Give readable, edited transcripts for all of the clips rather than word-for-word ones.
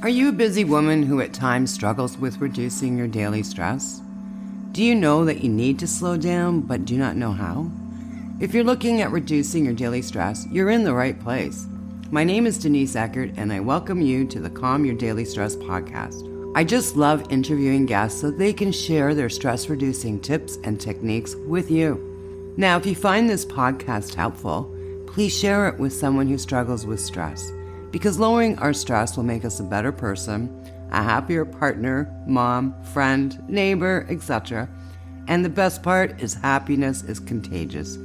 Are you a busy woman who at times struggles with reducing your daily stress? Do you know that you need to slow down but do not know how? If you're looking at reducing your daily stress, you're in the right place. My name is Denise Eckert, and I welcome you to the Calm Your Daily Stress podcast. I just love interviewing guests so they can share their stress-reducing tips and techniques with you. Now, if you find this podcast helpful, please share it with someone who struggles with stress, because lowering our stress will make us a better person, a happier partner, mom, friend, neighbor, etc. And the best part is happiness is contagious.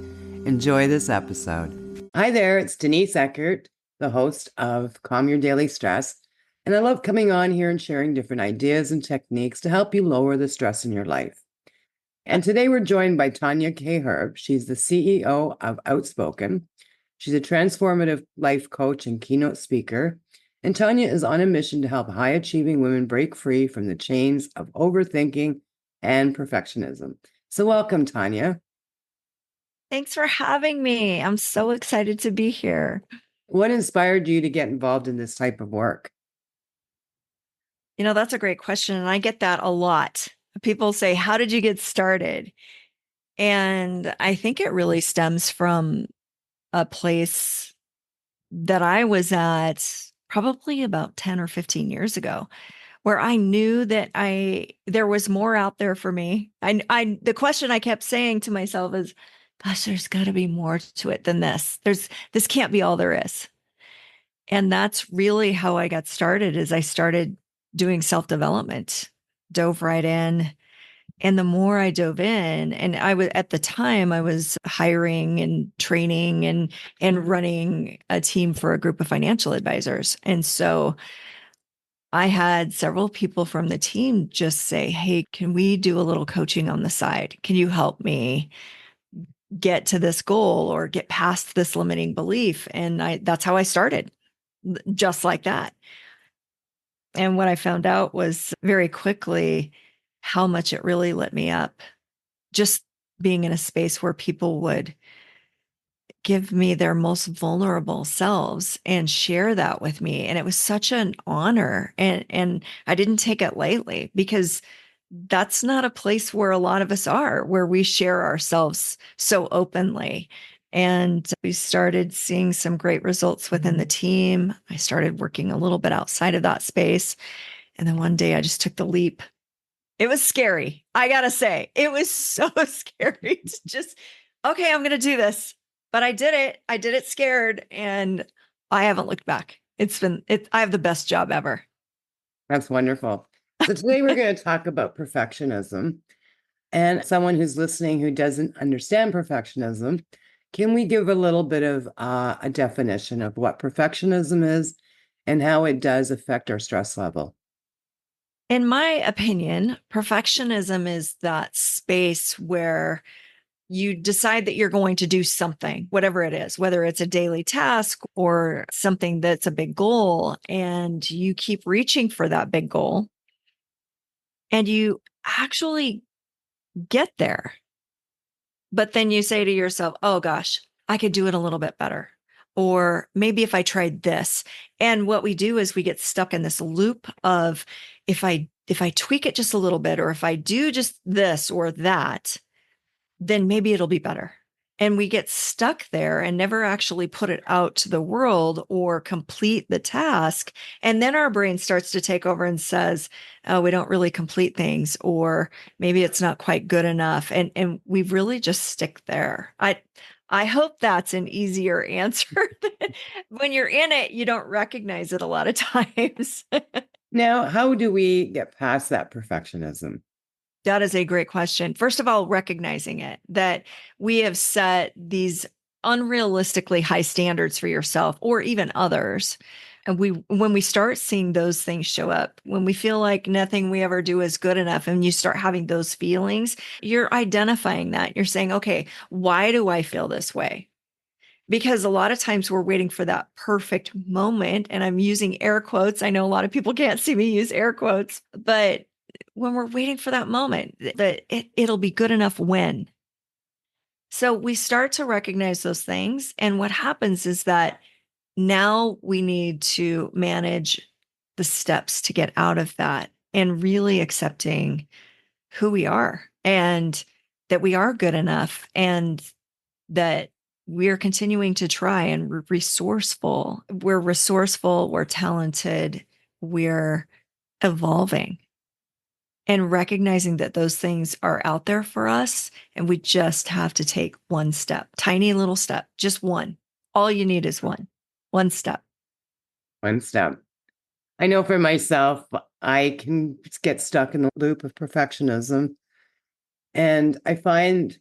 Enjoy this episode. Hi there, it's Denise Eckert, the host of Calm Your Daily Stress. And I love coming on here and sharing different ideas and techniques to help you lower the stress in your life. And today we're joined by Tonya Kay Herb. She's the CEO of Outspoken. She's a transformative life coach and keynote speaker. And Tonya is on a mission to help high-achieving women break free from the chains of overthinking and perfectionism. So welcome, Tonya. Thanks for having me. I'm so excited to be here. What inspired you to get involved in this type of work? That's a great question. And I get that a lot. People say, how did you get started? And I think it really stems from a place that I was at probably about 10 or 15 years ago, where I knew that there was more out there for me. The question I kept saying to myself is, gosh, there's got to be more to it than this. This can't be all there is. And that's really how I got started. Is I started doing self-development, dove right in. And the more I dove in, and at the time I was hiring and training and running a team for a group of financial advisors. And so I had several people from the team just say, hey, can we do a little coaching on the side? Can you help me get to this goal or get past this limiting belief? And that's how I started, just like that. And what I found out was very quickly how much it really lit me up. Just being in a space where people would give me their most vulnerable selves and share that with me. And it was such an honor. And I didn't take it lightly, because that's not a place where a lot of us are, where we share ourselves so openly. And we started seeing some great results within the team. I started working a little bit outside of that space. And then one day I just took the leap. It was scary. I got to say, it was so scary to just, okay, I'm going to do this. But I did it. I did it scared, and I haven't looked back. I have the best job ever. That's wonderful. So today we're going to talk about perfectionism. And someone who's listening who doesn't understand perfectionism, can we give a little bit of a definition of what perfectionism is and how it does affect our stress level? In my opinion, perfectionism is that space where you decide that you're going to do something, whatever it is, whether it's a daily task or something that's a big goal, and you keep reaching for that big goal, and you actually get there. But then you say to yourself, oh gosh, I could do it a little bit better. Or maybe if I tried this. And what we do is we get stuck in this loop of, if I tweak it just a little bit, or if I do just this or that, then maybe it'll be better. And we get stuck there and never actually put it out to the world or complete the task. And then our brain starts to take over and says, oh, we don't really complete things, or maybe it's not quite good enough. And we really just stick there. I hope that's an easier answer. When you're in it, you don't recognize it a lot of times. Now, how do we get past that perfectionism? That is a great question. First of all, recognizing it, that we have set these unrealistically high standards for yourself or even others. And when we start seeing those things show up, when we feel like nothing we ever do is good enough, and you start having those feelings, you're identifying that. You're saying, okay, why do I feel this way? Because a lot of times we're waiting for that perfect moment. And I'm using air quotes. I know a lot of people can't see me use air quotes, but when we're waiting for that moment, that it'll be good enough when. So we start to recognize those things. And what happens is that now we need to manage the steps to get out of that and really accepting who we are and that we are good enough and that we're continuing to try and we're resourceful. We're resourceful, we're talented, we're evolving and recognizing that those things are out there for us. And we just have to take one step, tiny little step, just one. All you need is one step. One step. I know for myself, I can get stuck in the loop of perfectionism. And I find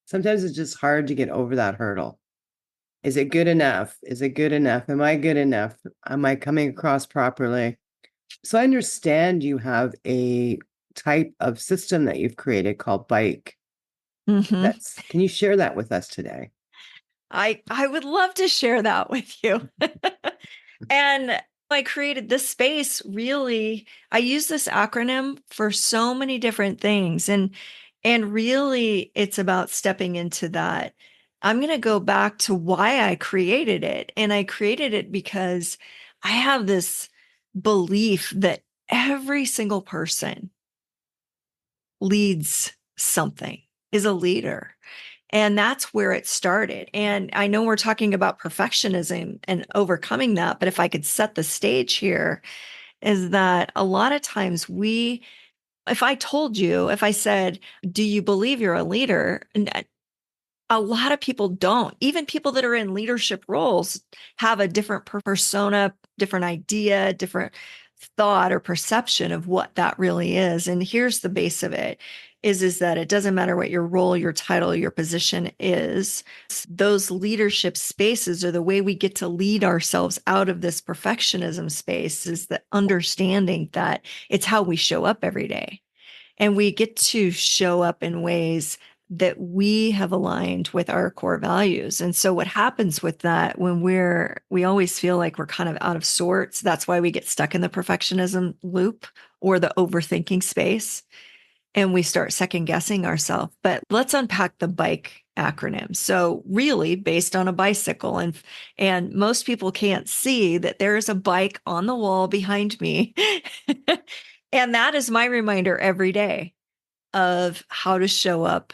sometimes it's just hard to get over that hurdle. Is it good enough? Is it good enough? Am I good enough? Am I coming across properly? So I understand you have a type of system that you've created called Bike. Mm-hmm. Can you share that with us today? I would love to share that with you. And I created this space really. I use this acronym for so many different things. And really it's about stepping into that. I'm going to go back to why I created it. And I created it because I have this belief that every single person leads something, is a leader. And that's where it started. And I know we're talking about perfectionism and overcoming that, but if I could set the stage here, is that a lot of times if I told you, if I said, do you believe you're a leader? And a lot of people don't. Even people that are in leadership roles have a different persona, different idea, different thought or perception of what that really is. And here's the base of it is that it doesn't matter what your role, your title, your position is. Those leadership spaces are the way we get to lead ourselves out of this perfectionism space, is the understanding that it's how we show up every day. And we get to show up in ways that we have aligned with our core values. And so what happens with that when we always feel like we're kind of out of sorts, that's why we get stuck in the perfectionism loop or the overthinking space and we start second guessing ourselves. But let's unpack the bike acronym. So really based on a bicycle, and most people can't see that there is a bike on the wall behind me. And that is my reminder every day of how to show up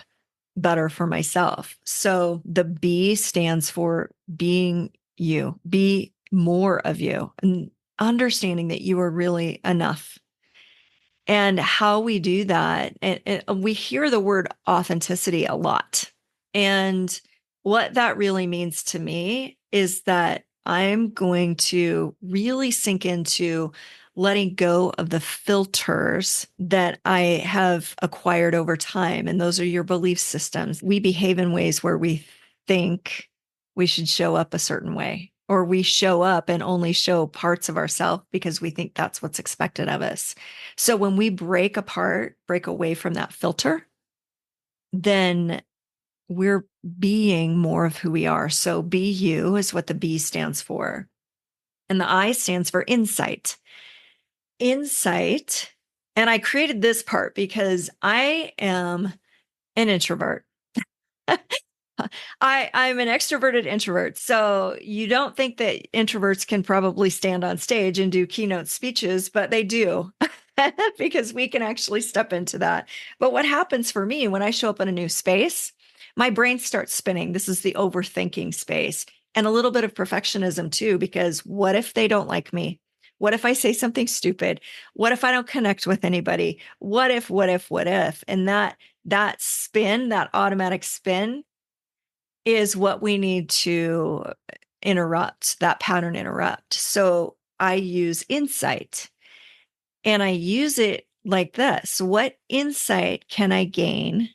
better for myself. So the B stands for being you, be more of you, and understanding that you are really enough. And how we do that, and we hear the word authenticity a lot. And what that really means to me is that I'm going to really sink into letting go of the filters that I have acquired over time. And those are your belief systems. We behave in ways where we think we should show up a certain way, or we show up and only show parts of ourselves because we think that's what's expected of us. So when we break away from that filter, then we're being more of who we are. So be you is what the B stands for. And the I stands for insight. Insight. And I created this part because I am an introvert. I'm an extroverted introvert. So you don't think that introverts can probably stand on stage and do keynote speeches, but they do because we can actually step into that. But what happens for me when I show up in a new space, my brain starts spinning. This is the overthinking space and a little bit of perfectionism too, because what if they don't like me? What if I say something stupid? What if I don't connect with anybody? What if, what if, what if? And that spin, that automatic spin is what we need to interrupt, that pattern interrupt. So I use insight and I use it like this. What insight can I gain?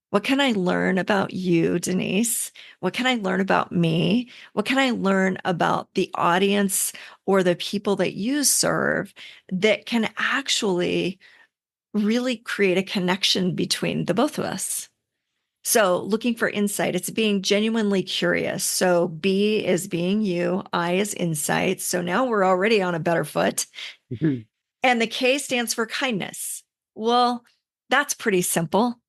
What can I learn about you, Denise? What can I learn about me? What can I learn about the audience or the people that you serve that can actually really create a connection between the both of us? So looking for insight, it's being genuinely curious. So B is being you, I is insight. So now we're already on a better foot. And the K stands for kindness. Well, that's pretty simple.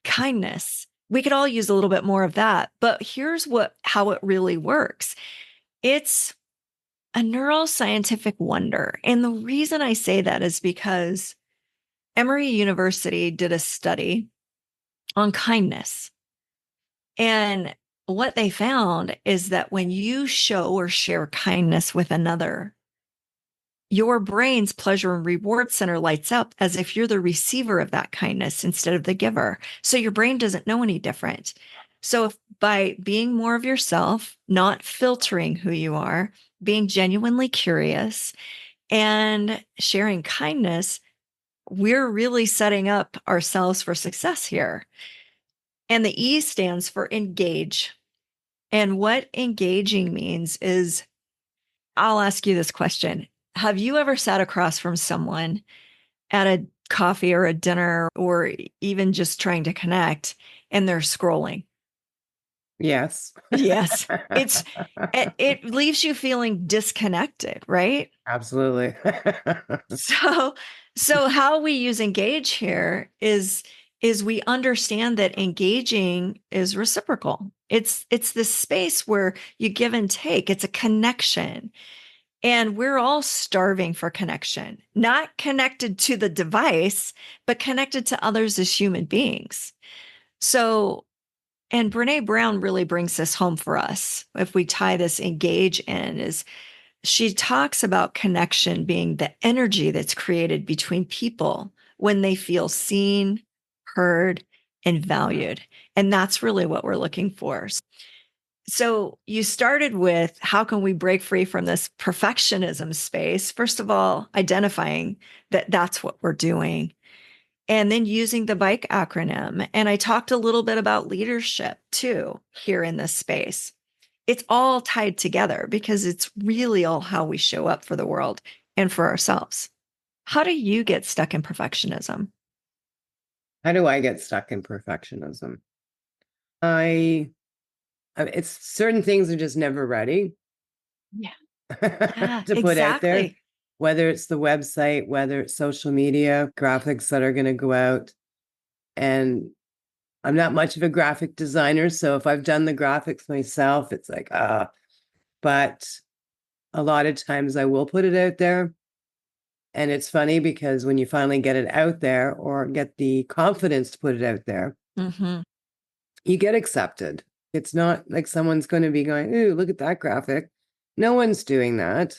Kindness. We could all use a little bit more of that, but here's how it really works. It's a neuroscientific wonder. And the reason I say that is because Emory University did a study on kindness. And what they found is that when you show or share kindness with another, your brain's pleasure and reward center lights up as if you're the receiver of that kindness instead of the giver. So your brain doesn't know any different. So if by being more of yourself, not filtering who you are, being genuinely curious and sharing kindness, we're really setting up ourselves for success here. And the E stands for engage. And what engaging means is, I'll ask you this question. Have you ever sat across from someone at a coffee or a dinner or even just trying to connect and they're scrolling? Yes. Yes. It leaves you feeling disconnected, right? Absolutely. So how we use engage here is we understand that engaging is reciprocal. It's this space where you give and take. It's a connection. And we're all starving for connection, not connected to the device, but connected to others as human beings. So, and Brene Brown really brings this home for us. If we tie this engage in, is she talks about connection being the energy that's created between people when they feel seen, heard, and valued. And that's really what we're looking for. So you started with how can we break free from this perfectionism space? First of all, identifying that that's what we're doing, and then using the BIKE acronym. And I talked a little bit about leadership too here in this space. It's all tied together because it's really all how we show up for the world and for ourselves. How do you get stuck in perfectionism? How do I get stuck in perfectionism? It's certain things are just never ready Yeah. Yeah, to put out there, exactly. whether it's the website, whether it's social media, graphics that are going to go out. And I'm not much of a graphic designer. So if I've done the graphics myself, it's like, but a lot of times I will put it out there. And it's funny because when you finally get it out there or get the confidence to put it out there, Mm-hmm. you get accepted. It's not like someone's going to be going, ooh, look at that graphic. No one's doing that.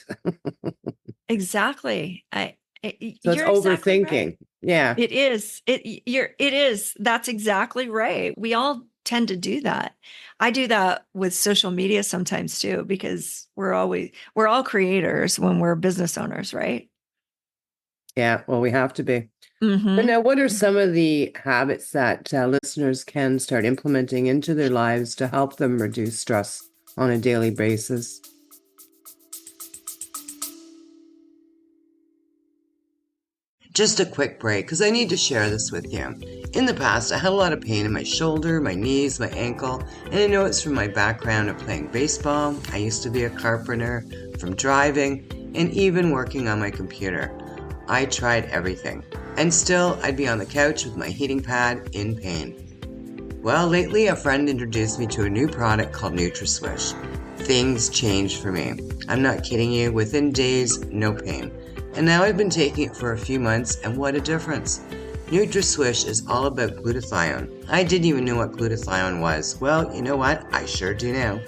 Exactly. So it's You're exactly right. overthinking. Yeah. It is. It is. That's exactly right. We all tend to do that. I do that with social media sometimes too, because we're all creators when we're business owners, right? Yeah. Well, we have to be. But Mm-hmm. now, what are some of the habits that listeners can start implementing into their lives to help them reduce stress on a daily basis? Just a quick break because I need to share this with you. In the past, I had a lot of pain in my shoulder, my knees, my ankle, and I know it's from my background of playing baseball. I used to be a carpenter, from driving, and even working on my computer. I tried everything, and still I'd be on the couch with my heating pad in pain. Well, lately a friend introduced me to a new product called NutraSwish. Things changed for me. I'm not kidding you, within days, no pain. And now I've been taking it for a few months, and what a difference. NutraSwish is all about glutathione. I didn't even know what glutathione was. Well, you know what? I sure do now.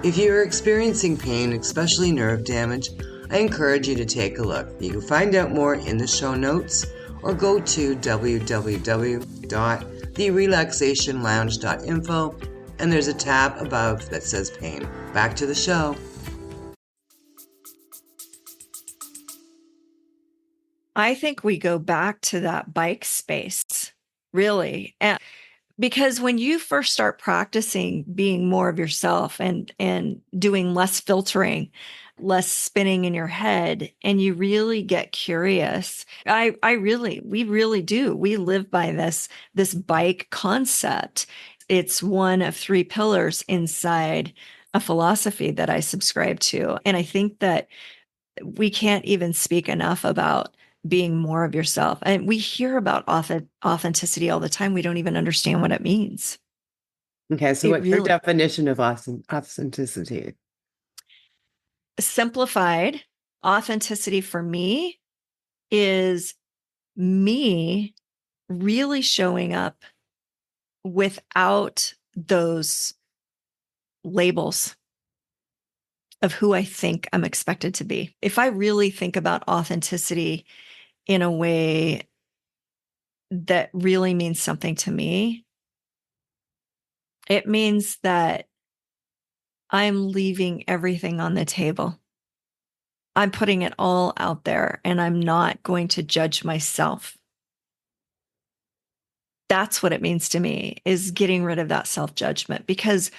If you are experiencing pain, especially nerve damage, I encourage you to take a look. You can find out more in the show notes or go to www.therelaxationlounge.info and there's a tab above that says pain. Back to the show. I think we go back to that bike space, really. And because when you first start practicing being more of yourself and doing less filtering, less spinning in your head, and you really get curious, we really do. We live by this bike concept. It's one of three pillars inside a philosophy that I subscribe to. And I think that we can't even speak enough about being more of yourself. And we hear about authenticity all the time. We don't even understand what it means. Okay, so It what's your really, definition of authenticity? Simplified, authenticity for me is me really showing up without those labels of who I think I'm expected to be. If I really think about authenticity in a way that really means something to me, it means that I'm leaving everything on the table. I'm putting it all out there and I'm not going to judge myself. That's what it means to me, is getting rid of that self-judgment, because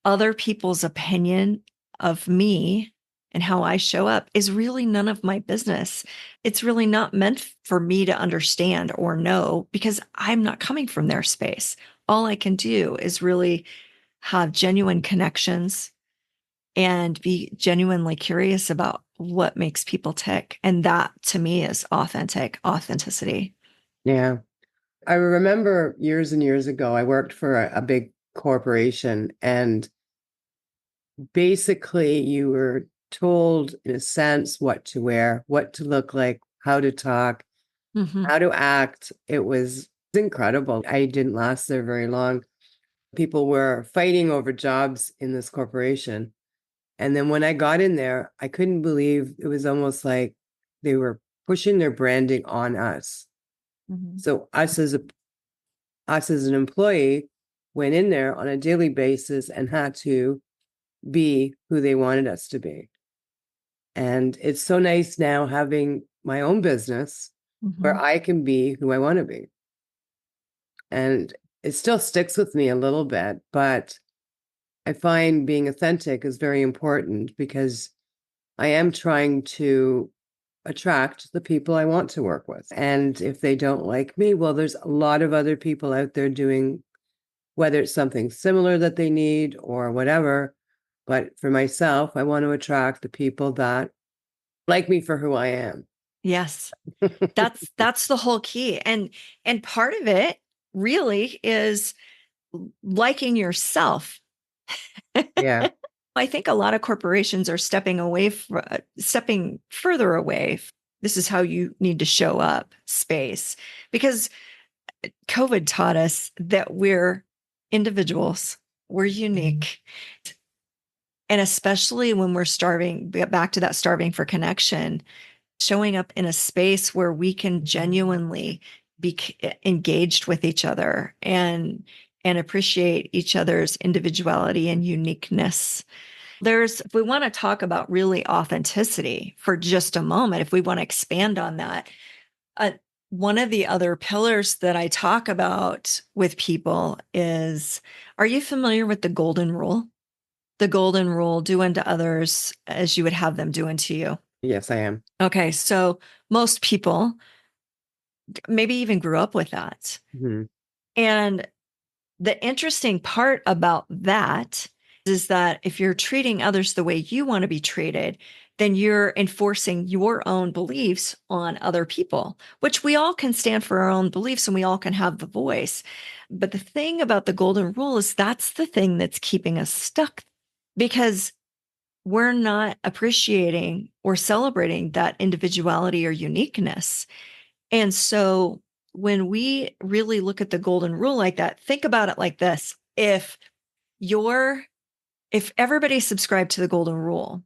other people's opinion of me and how I show up is really none of my business. It's really not meant for me to understand or know, because I'm not coming from their space. All I can do is really have genuine connections and be genuinely curious about what makes people tick. And that to me is authenticity. Yeah. I remember years and years ago, I worked for a big corporation, and basically you were told, in a sense, what to wear, what to look like, how to talk, Mm-hmm. how to act. It was incredible. I didn't last there very long. People were fighting over jobs in this corporation. And then when I got in there, I couldn't believe it was almost like they were pushing their branding on us. Mm-hmm. So us as an employee went in there on a daily basis and had to be who they wanted us to be. And it's so nice now having my own business where Mm-hmm. I can be who I want to be. And it still sticks with me a little bit, but I find being authentic is very important because I am trying to attract the people I want to work with. And if they don't like me, well, there's a lot of other people out there doing, whether it's something similar that they need or whatever. But for myself, I want to attract the people that like me for who I am. Yes. That's the whole key. And part of it really is liking yourself. Yeah. I think a lot of corporations are stepping further away. This is how you need to show up space, because COVID taught us that we're individuals, we're unique. And especially when we're starving, back to that starving for connection, showing up in a space where we can genuinely be engaged with each other and appreciate each other's individuality and uniqueness. If we want to talk about really authenticity for just a moment, if we want to expand on that, uh, one of the other pillars that I talk about with people is, are you familiar with the golden rule? The golden rule: do unto others as you would have them do unto you. Yes, I am. Okay, so most people maybe even grew up with that. Mhm. And the interesting part about that is that if you're treating others the way you want to be treated, then you're enforcing your own beliefs on other people, which we all can stand for our own beliefs and we all can have the voice. But the thing about the golden rule is that's the thing that's keeping us stuck, because we're not appreciating or celebrating that individuality or uniqueness. And so when we really look at the golden rule like that, think about it like this. You're, if everybody subscribed to the golden rule,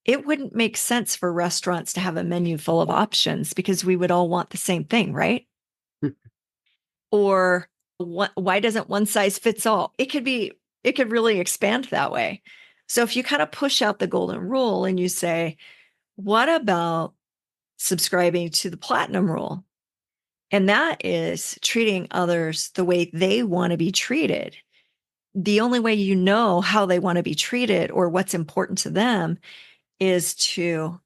it wouldn't make sense for restaurants to have a menu full of options, because we would all want the same thing, right? Or why doesn't one size fits all? It could really expand that way. So if you kind of push out the golden rule and you say, what about subscribing to the platinum rule? And that is treating others the way they want to be treated. The only way you know how they want to be treated or what's important to them is to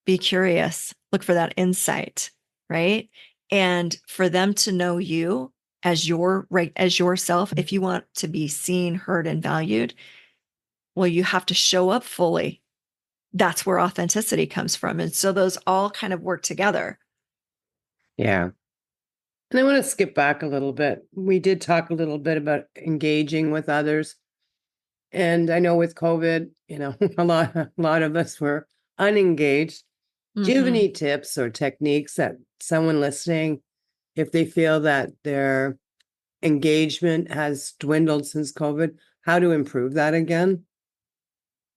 be curious, look for that insight, right? And for them to know you as as yourself. If you want to be seen, heard, and valued, well, you have to show up fully. That's where authenticity comes from. And so those all kind of work together. Yeah. And I want to skip back a little bit. We did talk a little bit about engaging with others. And I know with COVID, a lot of us were unengaged. Do you have Mm-hmm. any tips or techniques that someone listening, if they feel that their engagement has dwindled since COVID, how to improve that again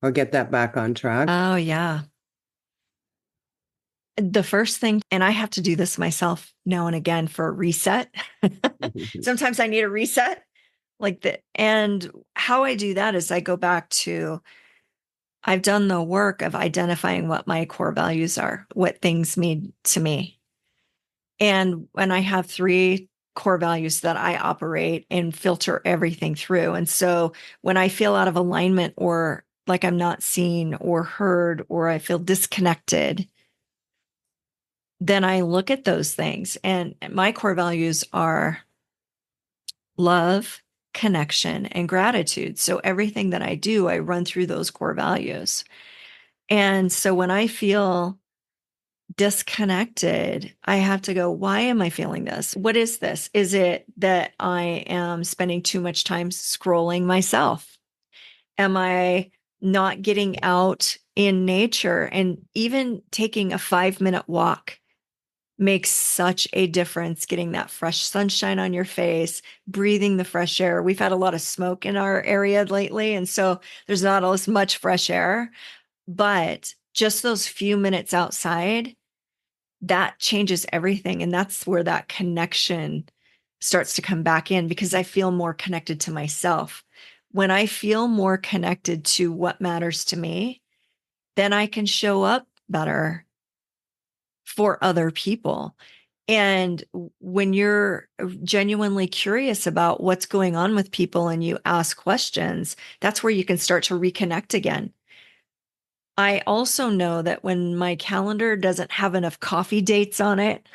or get that back on track? Oh, yeah. The first thing, and I have to do this myself now and again for a reset. Sometimes I need a reset and how I do that is I go back to, I've done the work of identifying what my core values are, what things mean to me. And when I have three core values that I operate and filter everything through. And so when I feel out of alignment or like I'm not seen or heard or I feel disconnected, then I look at those things. And my core values are love, connection, and gratitude. So everything that I do, I run through those core values. And so when I feel disconnected, I have to go, why am I feeling this? What is this? Is it that I am spending too much time scrolling myself? Am I not getting out in nature? And even taking a 5-minute walk makes such a difference, getting that fresh sunshine on your face, breathing the fresh air. We've had a lot of smoke in our area lately, and so there's not as much fresh air, but just those few minutes outside, that changes everything. And that's where that connection starts to come back in because I feel more connected to myself. When I feel more connected to what matters to me, then I can show up better for other people. And when you're genuinely curious about what's going on with people and you ask questions, that's where you can start to reconnect again. I also know that when my calendar doesn't have enough coffee dates on it,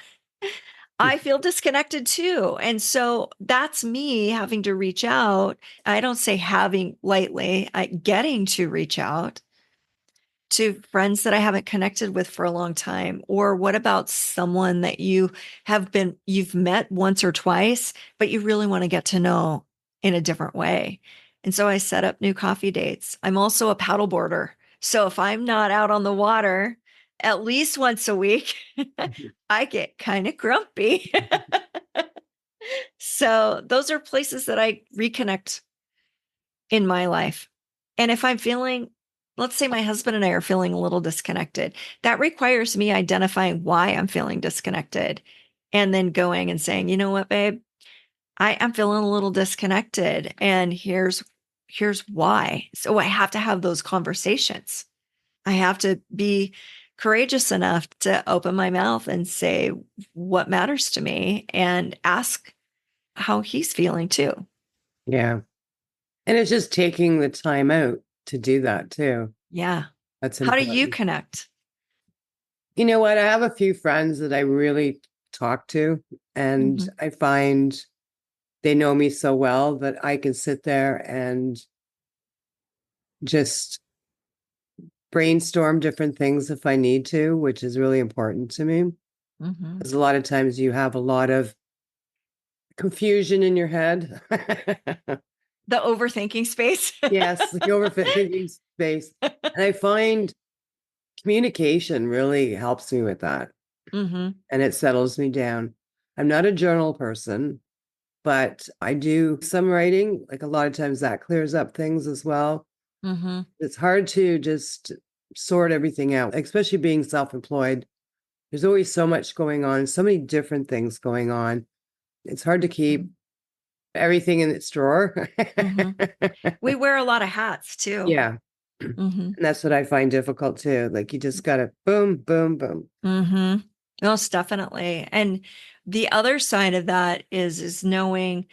I feel disconnected too. And so that's me having to reach out. I don't say having lightly, getting to reach out to friends that I haven't connected with for a long time? Or what about someone that you've met once or twice, but you really want to get to know in a different way? And so I set up new coffee dates. I'm also a paddleboarder. So if I'm not out on the water at least once a week, I get kind of grumpy. So those are places that I reconnect in my life. And if I'm feeling, let's say my husband and I are feeling a little disconnected, that requires me identifying why I'm feeling disconnected and then going and saying, you know what, babe, I am feeling a little disconnected and here's why. So I have to have those conversations. I have to be courageous enough to open my mouth and say what matters to me and ask how he's feeling too. Yeah. And it's just taking the time out to do that too. Yeah. That's How do you important. connect? You know what? I have a few friends that I really talk to, and Mhm. I find they know me so well that I can sit there and just brainstorm different things if I need to, which is really important to me. Mhm. Because a lot of times you have a lot of confusion in your head. The overthinking space. Yes, the overthinking space. And I find communication really helps me with that Mhm. and it settles me down. I'm not a journal person, but I do some writing. Like a lot of times that clears up things as well. Mhm. It's hard to just sort everything out, especially being self employed. There's always so much going on, so many different things going on. It's hard to keep Mhm. everything in its drawer. Mhm. We wear a lot of hats too. Yeah. Mhm. And that's what I find difficult too. Like you just gotta boom, boom, boom. Mhm. Most definitely. And the other side of that is knowing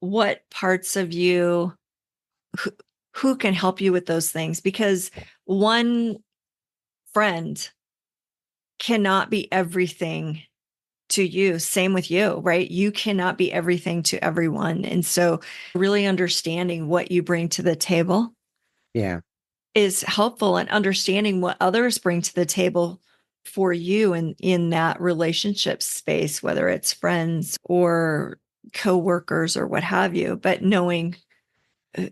what parts of you who, who can help you with those things because one friend cannot be everything to you. Same with you, right? You cannot be everything to everyone. And so, really understanding what you bring to the table Yeah. is helpful, and understanding what others bring to the table for you in that relationship space, whether it's friends or coworkers or what have you, but knowing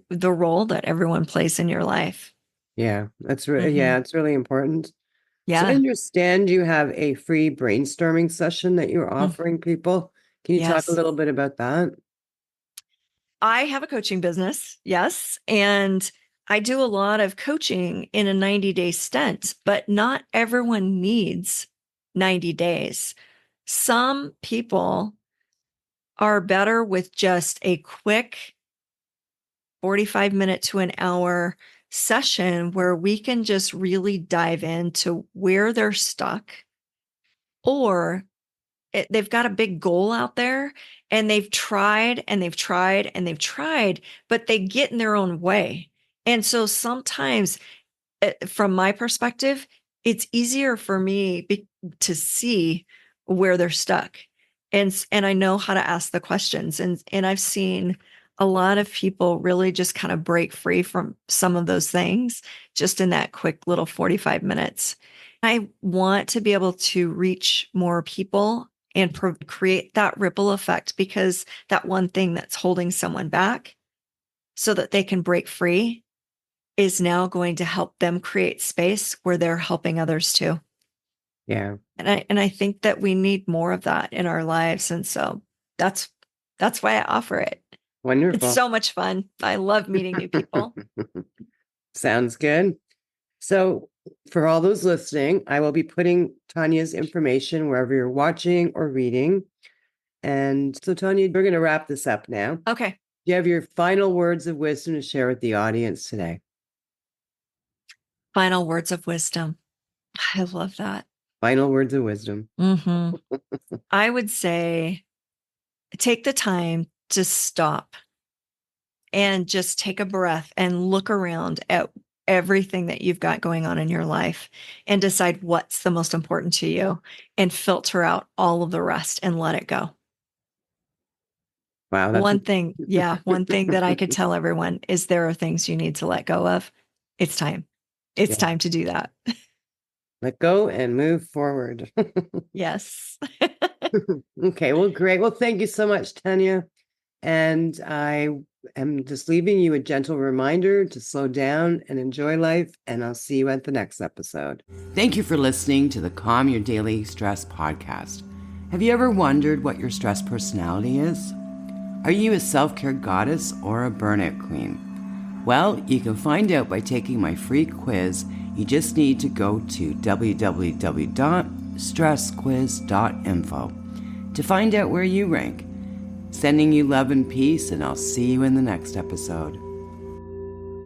the role that everyone plays in your life. Yeah, it's really important. So I Yeah. understand you have a free brainstorming session that you're Mm. offering people. Can you talk a Yes. little bit about that? I have a coaching business. Yes. And I do a lot of coaching in a 90-day stint, but not everyone needs 90 days. Some people are better with just a quick 45-minute to an hour session where we can just really dive into where they're stuck, or they've got a big goal out there and they've tried and they've tried and they've tried, but they get in their own way. And so sometimes, from my perspective, it's easier for me to see where they're stuck. And I know how to ask the questions. And I've seen a lot of people really just kind of break free from some of those things just in that quick little 45 minutes. I want to be able to reach more people and create that ripple effect, because that one thing that's holding someone back so that they can break free is now going to help them create space where they're helping others too. Yeah, And I think that we need more of that in our lives. And so that's why I offer it. It's wonderful. so much fun. I love meeting new people. Sounds good. So for all those listening, I will be putting Tonya's information wherever you're watching or reading. And so, Tonya, we're going to wrap this up now. Okay. Do you have your final words of wisdom to share with the audience today? Final words of wisdom. I love that. Final words of wisdom. Mm-hmm. I would say take the time to stop and just take a breath and look around at everything that you've got going on in your life and decide what's the most important to you, and filter out all of the rest and let it go. Wow, One thing that I could tell everyone is there are things you need to let go of. It's time. It's yeah. time to do that. Let go and move forward. Yes. Okay, well, great. Well, thank you so much, Tonya. And I am just leaving you a gentle reminder to slow down and enjoy life. And I'll see you at the next episode. Thank you for listening to the Calm Your Daily Stress podcast. Have you ever wondered what your stress personality is? Are you a self-care goddess or a burnout queen? Well, you can find out by taking my free quiz. You just need to go to www.stressquiz.info to find out where you rank. Sending you love and peace, and I'll see you in the next episode.